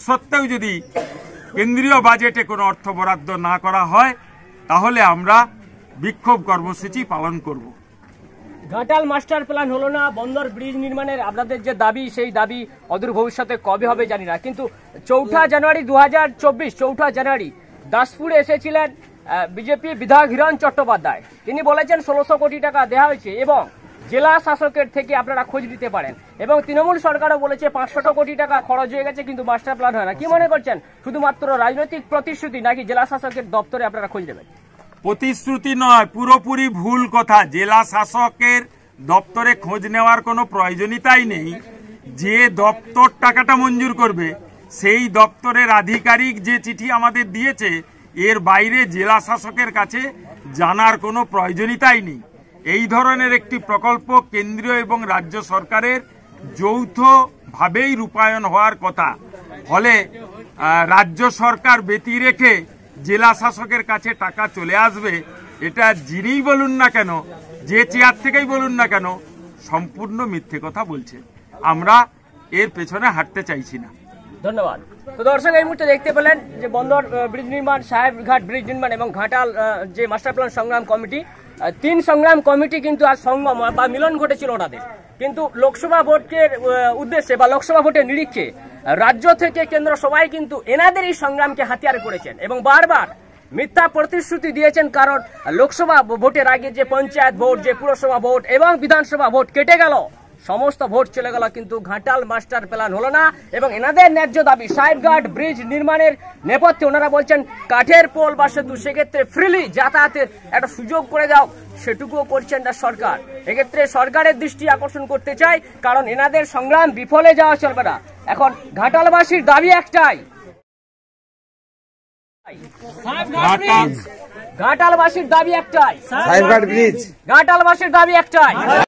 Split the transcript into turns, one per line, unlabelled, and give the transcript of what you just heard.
সত্ত্বেও যদি কেন্দ্রীয় বাজেটে কোনো অর্থ বরাদ্দ না করা হয় তাহলে আমরা বিক্ষোভ কর্মসূচি পালন করব।
ঘাটাল মাস্টার প্ল্যান হলো না, বন্দর ব্রিজ নির্মাণের আপনাদের যে দাবি সেই দাবি অদূর ভবিষ্যতে কবে হবে জানি না, কিন্তু 4 জানুয়ারি 2024 4 জানুয়ারি দাসপুরে এসেছিলেন বিজেপি বিধায়ক হিরণ চট্টোপাধ্যায়। তিনি বলেছেন 1600 কোটি টাকা দেওয়া হয়েছে এবং জেলা শাসকের থেকে আপনারা খোঁজ নিতে পারেন, এবং তৃণমূল সরকারও বলেছে 500 কোটি টাকা খরচ হয়ে গেছে কিন্তু মাস্টার প্ল্যান হয় না। কি মনে করছেন, শুধুমাত্র রাজনৈতিক প্রতিশ্রুতি নাকি জেলা শাসকের দপ্তরে আপনারা খোঁজ নেবেন?
প্রতিশ্রুতি নয়, পুরোপুরি ভুল কথা। জেলা শাসকের দপ্তরে খোঁজ নেওয়ার কোনো প্রয়োজনীয়তাই নেই। যে দপ্তর টাকাটা মঞ্জুর করবে সেই দপ্তরের আধিকারিক যে চিঠি আমাদের দিয়েছে, এর বাইরে জেলা শাসকের কাছে জানার কোনো প্রয়োজনীয়তাই নেই। এই ধরনের একটি প্রকল্প কেন্দ্রীয় এবং রাজ্য সরকারের যৌথভাবেই রূপায়ণ হওয়ার কথা। ফলে রাজ্য সরকার ব্যতি রেখে জেলা শাসকের কাছে টাকা চলে আসবে, এটা যিনিই বলুন না কেন, যে চেয়ার থেকেই বলুন না কেন, সম্পূর্ণ মিথ্যে কথা বলছে। আমরা এর পেছনে হাঁটতে চাইছি না।
ধন্যবাদ। তো দর্শক, এই মুহূর্তে দেখতে পেলেন যে বন্দর ব্রিজ নির্মাণ, সাহেবঘাট ব্রিজ নির্মাণ এবং ঘাটাল যে মাস্টার প্ল্যান সংগ্রাম কমিটি, 3 সংগ্রাম কমিটি কিন্তু আজ সঙ্গম বা মিলন ঘটেছিল ওনাদের। কিন্তু লোকসভা ভোটের উদ্দেশ্যে বা লোকসভা ভোটের নিরীক্ষে রাজ্য থেকে কেন্দ্র সবাই কিন্তু এনাদের এই সংগ্রামকে হাতিয়ার করেছেন এবং বারবার মিথ্যা প্রতিশ্রুতি দিয়েছেন। কারণ লোকসভা ভোটের আগে যে পঞ্চায়েত ভোট, যে পুরসভা ভোট এবং বিধানসভা ভোট কেটে গেল, সমস্ত ভোট চলে গেল, কিন্তু ঘাটাল মাস্টার প্ল্যান হলো না। এবং এনাদের ন্যায্য দাবি সাহেবঘাট ব্রিজ নির্মাণের নেপথ্যে ওনারা বলছেন কাঠের পোল বা সেতু, সেক্ষেত্রে ফ্রিলি যাতায়াতের একটা সুযোগ করে দাও, সেটুকুও করছেন না সরকার। এক্ষেত্রে সরকারের দৃষ্টি আকর্ষণ করতে চাই, কারণ এনাদের সংগ্রাম বিফলে যাওয়া চলবে না। এখন ঘাটালবাসীর দাবি একটাই, ঘাটালবাসীর দাবি একটাই, ঘাটালবাসীর দাবি একটাই।